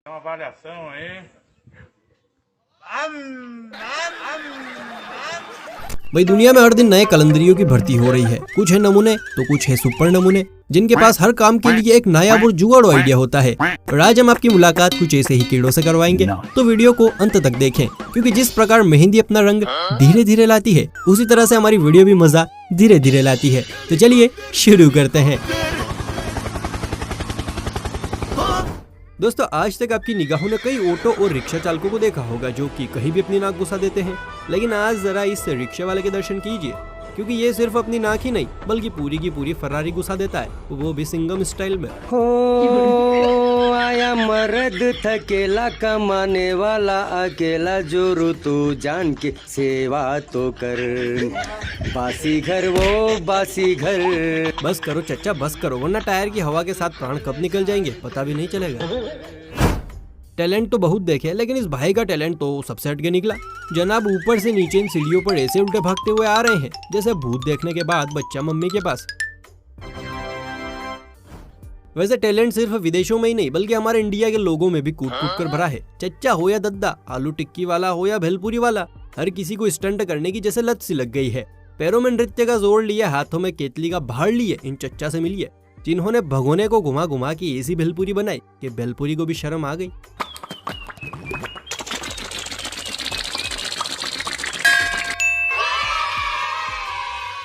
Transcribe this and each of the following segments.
É uma avaliação aí. भाई दुनिया में हर दिन नए कलंदरियों की भर्ती हो रही है। कुछ है नमूने तो कुछ है सुपर नमूने, जिनके पास हर काम के लिए एक नायाब और जुगाड़ू आइडिया होता है। और आज हम आपकी मुलाकात कुछ ऐसे ही कीड़ों से करवाएंगे, तो वीडियो को अंत तक देखें, क्योंकि जिस प्रकार मेहंदी अपना रंग धीरे धीरे लाती है, उसी तरह से हमारी वीडियो भी मजा धीरे धीरे लाती है। तो चलिए शुरू करते हैं। दोस्तों, आज तक आपकी निगाहों ने कई ऑटो और रिक्शा चालकों को देखा होगा जो कि कहीं भी अपनी नाक घुसा देते हैं, लेकिन आज जरा इस रिक्शा वाले के दर्शन कीजिए, क्योंकि ये सिर्फ अपनी नाक ही नहीं बल्कि पूरी की पूरी फरारी घुसा देता है, वो भी सिंघम स्टाइल में। हो आया मर्द थकेला कमाने वाला अकेला, जो ऋतु जान के सेवा तो कर, बासी घर वो बासी घर। बस करो चच्चा बस करो, वरना टायर की हवा के साथ प्राण कब निकल जाएंगे पता भी नहीं चलेगा। टैलेंट तो बहुत देखे, लेकिन इस भाई का टैलेंट तो सबसे हटके निकला। जनाब ऊपर से नीचे इन सीढ़ियों पर ऐसे उल्टे भागते हुए आ रहे हैं जैसे भूत देखने के बाद बच्चा मम्मी के पास। वैसे टैलेंट सिर्फ विदेशों में ही नहीं बल्कि हमारे इंडिया के लोगों में भी कूट कूट कर भरा है। चच्चा हो या दद्दा, आलू टिक्की वाला हो या भेलपुरी वाला, हर किसी को स्टंट करने की जैसे लत सी लग गई है। पैरों में नृत्य का जोर लिए, हाथों में केतली का भाड़ लिए इन चच्चा से मिलिए, जिन्होंने भगोने को घुमा घुमा के ऐसी भेलपुरी बनाई कि भेलपुरी को भी शर्म आ गई।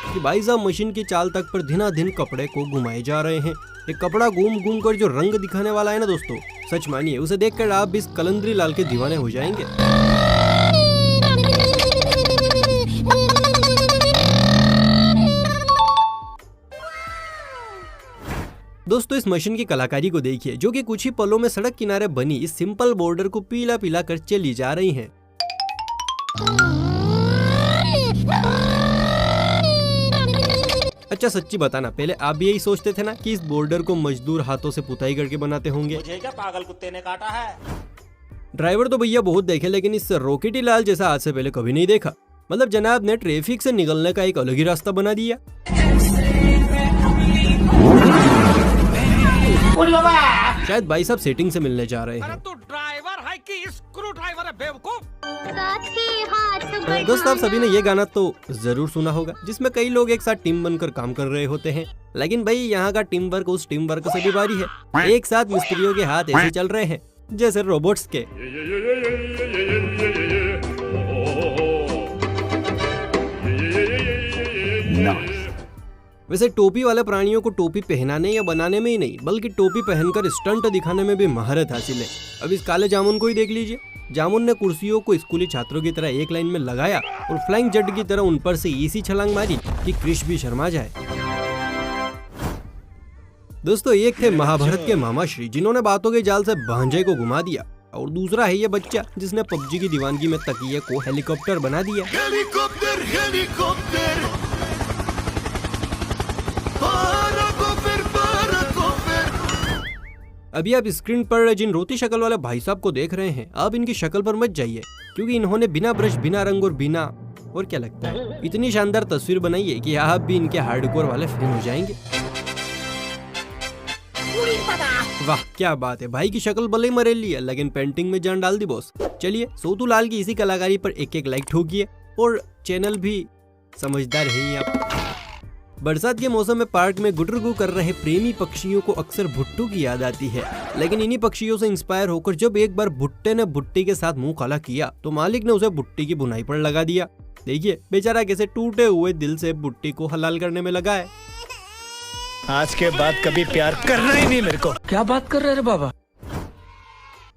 कि भाई साहब मशीन की चाल तक पर दिन कपड़े को घुमाए जा रहे हैं। एक कपड़ा घूम घूम कर जो रंग दिखाने वाला है ना दोस्तों, सच मानिए उसे देखकर आप भी इस कलंदरी लाल के दीवाने हो जाएंगे। दोस्तों, इस मशीन की कलाकारी को देखिए, जो कि कुछ ही पलों में सड़क किनारे बनी इस सिंपल बॉर्डर को पीला पीला कर चली जा रही हैं। अच्छा सच्ची बताना, पहले आप भी यही सोचते थे ना कि इस बॉर्डर को मजदूर हाथों से पुताई करके बनाते होंगे? मुझे क्या पागल कुत्ते ने काटा है? ड्राइवर तो भैया बहुत देखे, लेकिन इस रॉकेटी लाल जैसा आज से पहले कभी नहीं देखा। मतलब जनाब ने ट्रैफिक से निकलने का एक अलग ही रास्ता बना दिया। शायद भाई साहब सेटिंग से मिलने जा रहे हैं। तो ड्राइवर है कि स्क्रू ड्राइवर है बेवकूफ? दोस्तों, आप सभी ने ये गाना तो जरूर सुना होगा, जिसमें कई लोग एक साथ टीम बनकर काम कर रहे होते हैं। लेकिन भाई यहाँ का टीम वर्क उस टीम वर्क से भी भारी है। एक साथ मिस्त्रियों के हाथ ऐसे चल रहे हैं जैसे रोबोट्स के। वैसे टोपी वाले प्राणियों को टोपी पहनाने या बनाने में ही नहीं बल्कि टोपी पहनकर स्टंट दिखाने में भी महारत हासिल है। अब इस काले जामुन को ही देख लीजिए। जामुन ने कुर्सियों को स्कूली छात्रों की तरह एक लाइन में लगाया और फ्लाइंग जट की तरह उन पर से ऐसी छलांग मारी कि क्रिश भी शर्मा जाए। दोस्तों, एक थे महाभारत के मामा श्री, जिन्होंने बातों के जाल से भांजे को घुमा दिया, और दूसरा है ये बच्चा जिसने पबजी की दीवानगी में तकिए को हेलीकॉप्टर बना दिया। हेलीकॉप्टर हेलीकॉप्टर अभी आप स्क्रीन पर जिन रोती शक्ल वाले भाई साहब को देख रहे हैं, आप इनकी शक्ल पर मत जाइए, क्योंकि इन्होंने बिना ब्रश, बिना रंग और क्या लगता है इतनी शानदार तस्वीर बनाई है कि आप भी इनके हार्डकोर वाले फैन हो जाएंगे। वाह क्या बात है, भाई की शक्ल भले ही मरेली है लेकिन पेंटिंग में जान डाल दी बॉस। चलिए सोतू लाल की इसी कलाकारी पर एक लाइक ठोकिए, और चैनल भी समझदार है ही आप। बरसात के मौसम में पार्क में गुटरगू कर रहे प्रेमी पक्षियों को अक्सर भुट्टू की याद आती है, लेकिन इन्हीं पक्षियों से इंस्पायर होकर जब एक बार भुट्टे ने भुट्टी के साथ मुंह काला किया तो मालिक ने उसे भुट्टी की बुनाई पर लगा दिया। देखिए बेचारा कैसे टूटे हुए दिल से भुट्टी को हलाल करने में लगा है। आज के बाद कभी प्यार करना ही नहीं मेरे को। क्या बात कर रहे रे बाबा?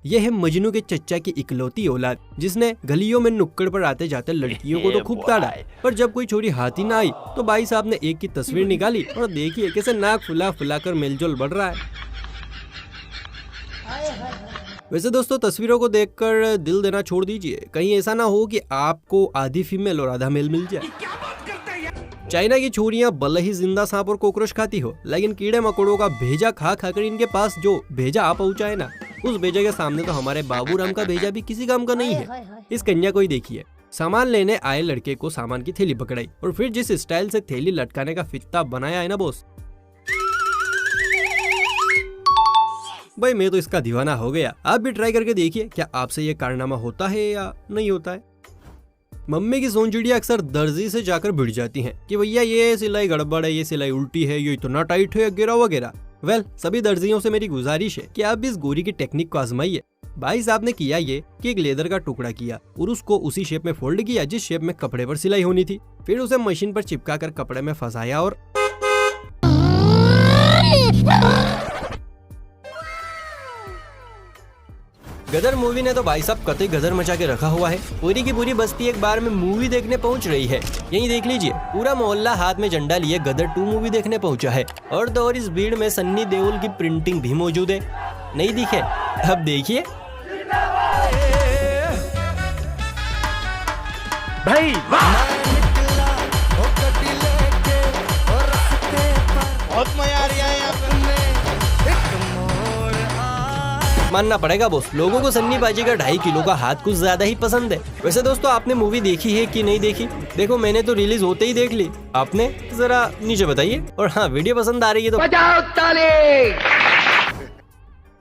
यह है मजनू के चच्चा की इकलौती औलाद, जिसने गलियों में नुक्कड़ पर आते जाते लड़कियों को तो खूब ताड़ा, पर जब कोई छोरी हाथी ना आई तो भाई साहब ने एक की तस्वीर निकाली और देखिए कैसे नाक फुला फुला कर मेलजोल बढ़ रहा है। वैसे दोस्तों, तस्वीरों को देखकर दिल देना छोड़ दीजिए, कहीं ऐसा ना हो कि आपको आधी फीमेल और आधा मेल मिल जाए। चाइना की छोरियां भले ही जिंदा सांप और कॉकरोच खाती हो, लेकिन कीड़े मकोड़ों का भेजा खा खाकर इनके पास जो भेजा आ पहुंचा है ना, उस भेजा के सामने तो हमारे बाबूराम का भेजा भी किसी काम का नहीं है। इस कन्या को ही देखिए, सामान लेने आए लड़के को सामान की थैली पकड़ाई और फिर जिस स्टाइल से थैली लटकाने का फित्ता बनाया है ना बॉस, भाई मैं तो इसका दीवाना हो गया। आप भी ट्राई करके देखिए क्या आपसे ये कारनामा होता है या नहीं होता है। मम्मी की सोनचिड़िया अक्सर दर्जी से जाकर भिड़ जाती हैं कि भैया ये सिलाई गड़बड़ है, ये सिलाई उल्टी है, ये इतना टाइट है वगैरह वगैरह। वेल, सभी दर्जियों से मेरी गुजारिश है कि आप भी इस गोरी की टेक्निक को आजमाइए। भाई साहब ने किया ये कि एक लेदर का टुकड़ा किया और उसको उसी शेप में फोल्ड किया जिस शेप में कपड़े पर सिलाई होनी थी। फिर उसे मशीन पर चिपका कर कपड़े में फंसाया और गदर मूवी ने तो भाई साहब कतई गदर मचा के रखा हुआ है। पूरी की पूरी बस्ती एक बार में मूवी देखने पहुंच रही है। यहीं देख लीजिए, पूरा मोहल्ला हाथ में झंडा लिए गदर 2 मूवी देखने पहुंचा है। और तो और इस भीड़ में सन्नी देओल की प्रिंटिंग भी मौजूद है। नहीं दिखे? अब देखिए भाई बहुत मजा आ रहा है यहाँ पे। मानना पड़ेगा बॉस, लोगों को सन्नी बाजी का 2.5 किलो का हाथ कुछ ज्यादा ही पसंद है। वैसे दोस्तों, आपने मूवी देखी है कि नहीं देखी? देखो मैंने तो रिलीज होते ही देख ली। आपने? जरा नीचे बताइए। और हाँ, वीडियो पसंद आ रही है तो बजाओ ताली।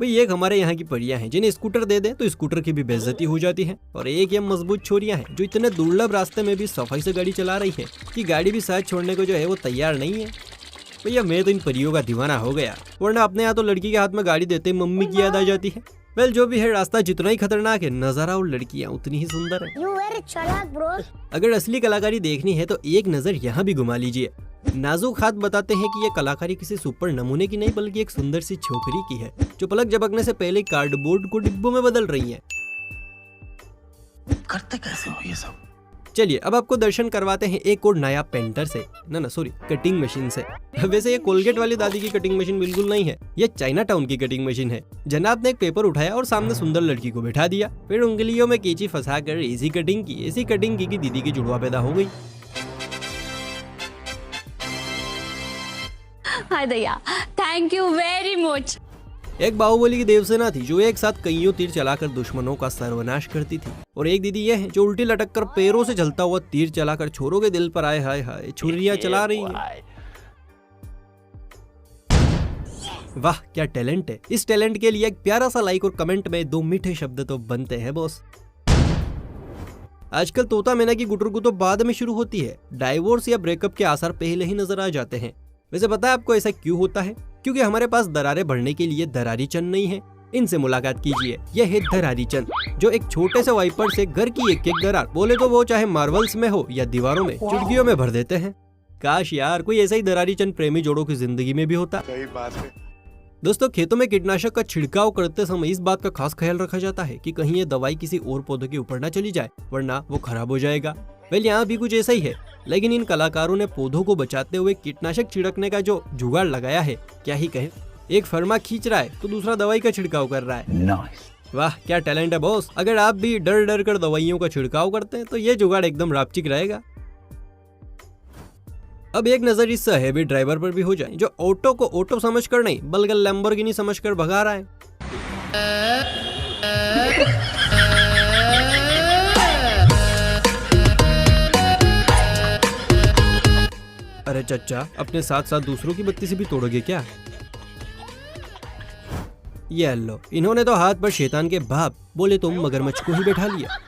भाई एक हमारे यहाँ की परियां हैं जिन्हें स्कूटर दे दे तो स्कूटर की भी बेइज्जती हो जाती है। और एक ये मजबूत छोरियां हैं जो इतने दुर्लभ रास्ते में भी सफाई से गाड़ी चला रही है कि गाड़ी भी साथ छोड़ने को जो है वो तैयार नहीं है। भैया मैं तो इन परियों का दीवाना हो गया, वरना अपने यहाँ तो लड़की के हाथ में गाड़ी देते ही मम्मी की याद आ जाती है। वेल, जो भी है, रास्ता जितना ही खतरनाक है, नजारा और लड़कियाँ उतनी ही सुंदर है। You very चालाक bro। अगर असली कलाकारी देखनी है तो एक नजर यहाँ भी घुमा लीजिए। नाजुक हाथ बताते हैं कि ये कलाकारी किसी सुपर नमूने की नहीं बल्कि एक सुंदर सी छोकरी की है जो पलक झपकने से पहले कार्डबोर्ड को डिब्बों में बदल रही है। करते कैसे हो ये सब? चलिए अब आपको दर्शन करवाते हैं एक और नया पेंटर से, ना सॉरी, कटिंग मशीन से। वैसे ये कोलगेट वाली दादी की कटिंग मशीन बिल्कुल नहीं है, ये चाइना टाउन की कटिंग मशीन है। जनाब ने एक पेपर उठाया और सामने सुंदर लड़की को बैठा दिया, फिर उंगलियों में कैंची फंसा कर ऐसी कटिंग की कि दीदी की जुड़वा पैदा हो गई। हाय दया, थैंक यू वेरी मच। एक बाहुबली की देवसेना थी जो एक साथ कईयों तीर चलाकर दुश्मनों का सर्वनाश करती थी। और एक दीदी ये है जो उल्टी लटक कर पैरों से जलता हुआ तीर चलाकर छोरों के दिल पर आए हाय हाय छुरियां चला रही है। वाह क्या टैलेंट है। इस टैलेंट के लिए एक प्यारा सा लाइक और कमेंट में 2 मीठे शब्द तो बनते हैं बॉस। आजकल तोता मैना की गुटरगु तो बाद में शुरू होती है, डाइवोर्स या ब्रेकअप के आसार पहले ही नजर आ जाते हैं। वैसे पता है आपको ऐसा क्यों होता है? क्योंकि हमारे पास दरारें भरने के लिए दरारी चंद नहीं है। इनसे मुलाकात कीजिए, यह है दरारी चंद जो एक छोटे से वाइपर से घर की एक एक दरार, बोले तो वो चाहे मार्बल्स में हो या दीवारों में, चुटकियों में भर देते हैं। काश यार कोई ऐसा ही दरारी चंद प्रेमी जोड़ों की जिंदगी में भी होता। सही बात है। दोस्तों, खेतों में कीटनाशक का छिड़काव करते समय इस बात का खास ख्याल रखा जाता है कि कहीं ये दवाई किसी और पौधे के ऊपर न चली जाए, वरना वो खराब हो जाएगा। वेल, यहाँ भी कुछ ऐसा ही है, लेकिन इन कलाकारों ने पौधों को बचाते हुए कीटनाशक छिड़कने का जो जुगाड़ लगाया है, क्या ही कहें। एक फर्मा खींच रहा है तो दूसरा दवाई का छिड़काव कर रहा है। वाह क्या टैलेंट है बॉस। अगर आप भी डर डर कर दवाइयों का छिड़काव करते हैं तो ये जुगाड़ एकदम रापचिक रहेगा। अब एक नजर इस हैवी ड्राइवर पर भी हो जाए जो ऑटो को ऑटो समझकर नहीं बल्कि लैम्बोर्गिनी समझकर भगा रहा है। अरे चच्चा, अपने साथ साथ दूसरों की बत्ती से भी तोड़ोगे क्या? ये लो, इन्होंने तो हाथ पर शैतान के बाप बोले तुम मगरमच्छ को ही बैठा लिया।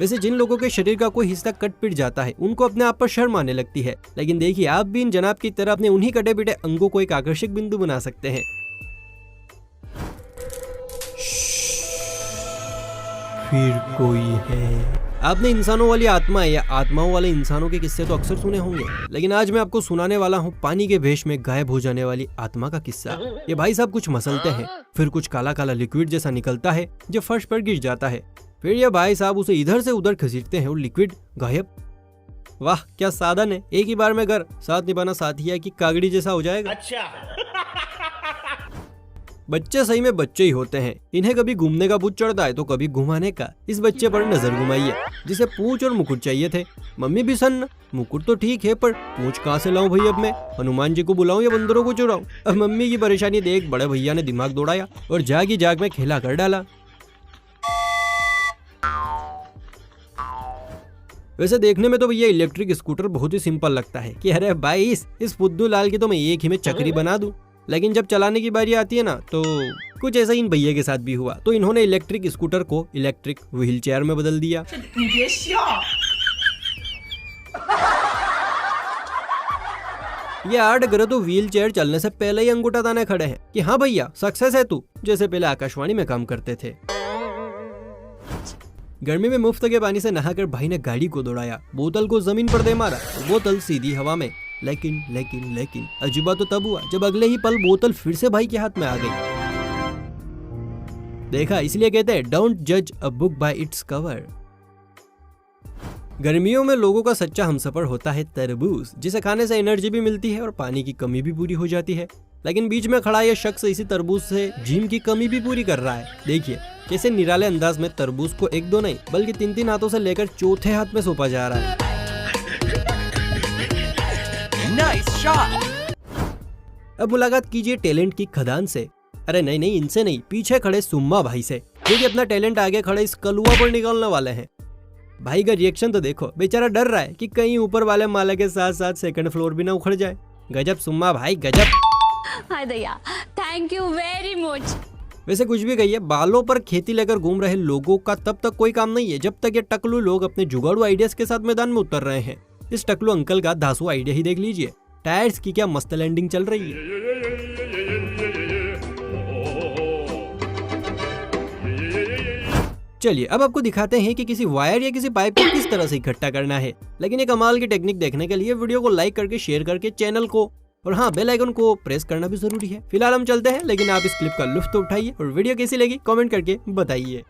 वैसे जिन लोगों के शरीर का कोई हिस्सा कट पिट जाता है उनको अपने आप पर शर्म आने लगती है, लेकिन देखिए आप भी इन जनाब की तरह अपने उन्हीं कटे पिटे अंगों को एक आकर्षक बिंदु बना सकते हैं। फिर कोई है। आपने इंसानों वाली आत्मा या आत्माओं वाले इंसानों के किस्से तो अक्सर सुने होंगे, लेकिन आज मैं आपको सुनाने वाला हूँ पानी के भेष में गायब हो जाने वाली आत्मा का किस्सा। ये भाई साहब कुछ मसलते हैं, फिर कुछ काला काला लिक्विड जैसा निकलता है जो फर्श पर गिर जाता है। फिर ये भाई साहब उसे इधर से उधर खसीटते हैं और लिक्विड गायब। वाह क्या साधन है। एक ही बार में घर साथ निभाना साथी है कि कागड़ी जैसा हो जाएगा। बच्चे सही में बच्चे ही होते हैं। इन्हें कभी घूमने का भूत चढ़ता है तो कभी घुमाने का। इस बच्चे पर नजर घुमाइए जिसे पूंछ और मुकुट चाहिए थे। मम्मी भी सन्न, मुकुट तो ठीक है पर पूंछ कहाँ से लाऊं भाई? अब मैं हनुमान जी को बुलाऊं या बंदरों को चुराऊं? अब मम्मी की परेशानी देख बड़े भैया ने दिमाग दौड़ाया और जाग ही जाग में खेला कर डाला। वैसे देखने में तो भैया इलेक्ट्रिक स्कूटर बहुत ही सिंपल लगता है कि अरे भाई इस फुद्दू लाल की तो मैं एक ही में चक्री बना दूं। लेकिन जब चलाने की बारी आती है ना तो कुछ ऐसा इन भैया के साथ भी हुआ। तो इन्होंने इलेक्ट्रिक स्कूटर को इलेक्ट्रिक व्हील चेयर में बदल दिया। ये आर्ट अगर तो व्हील चेयर चलने से पहले ही अंगूठा ताने खड़े हैं कि हाँ भैया सक्सेस है तू, जैसे पहले आकाशवाणी में काम करते थे। गर्मी में मुफ्त के पानी से नहाकर भाई ने गाड़ी को दौड़ाया, बोतल को जमीन पर दे मारा, बोतल सीधी हवा में। लेकिन अजूबा तो तब हुआ जब अगले ही पल बोतल फिर से भाई के हाथ में आ गई। देखा, इसलिए कहते हैं डोंट जज a book by its cover. गर्मियों में लोगों का सच्चा हमसफर होता है तरबूज, जिसे खाने से एनर्जी भी मिलती है और पानी की कमी भी पूरी हो जाती है। लेकिन बीच में खड़ा यह शख्स इसी तरबूज से जिम की कमी भी पूरी कर रहा है। देखिए कैसे निराले अंदाज में तरबूज को एक दो नहीं बल्कि 3-3 हाथों से लेकर चौथे हाथ में सौंपा जा रहा है। Nice shot. अब मुलाकात कीजिए टैलेंट की खदान से। अरे नहीं, इनसे नहीं, पीछे खड़े सुम्मा भाई से, क्योंकि अपना टैलेंट आगे खड़े इस कलुआ पर निकालने वाले हैं। भाई का रिएक्शन तो देखो, बेचारा डर रहा है कि कहीं ऊपर वाले माला के साथ साथ सेकंड फ्लोर भी ना उखड़ जाए। गजब सुम्मा भाई, गजब। हाय दया, थैंक यू वेरी मच। वैसे कुछ भी कहिए, बालों पर खेती लेकर घूम रहे लोगों का तब तक कोई काम नहीं है जब तक ये टकलू लोग अपने जुगाड़ू आइडियाज के साथ मैदान में उतर रहे हैं। इस टकलू अंकल का धांसू आइडिया ही देख लीजिए, टायर्स की क्या मस्त लैंडिंग चल रही है। चलिए अब आपको दिखाते हैं कि किसी वायर या किसी पाइप को किस तरह से इकट्ठा करना है। लेकिन ये कमाल की टेक्निक देखने के लिए वीडियो को लाइक करके शेयर करके चैनल को और हाँ बेल आइकन को प्रेस करना भी जरूरी है। फिलहाल हम चलते हैं, लेकिन आप इस क्लिप का लुत्फ तो उठाइए और वीडियो कैसी लगी कमेंट करके बताइए।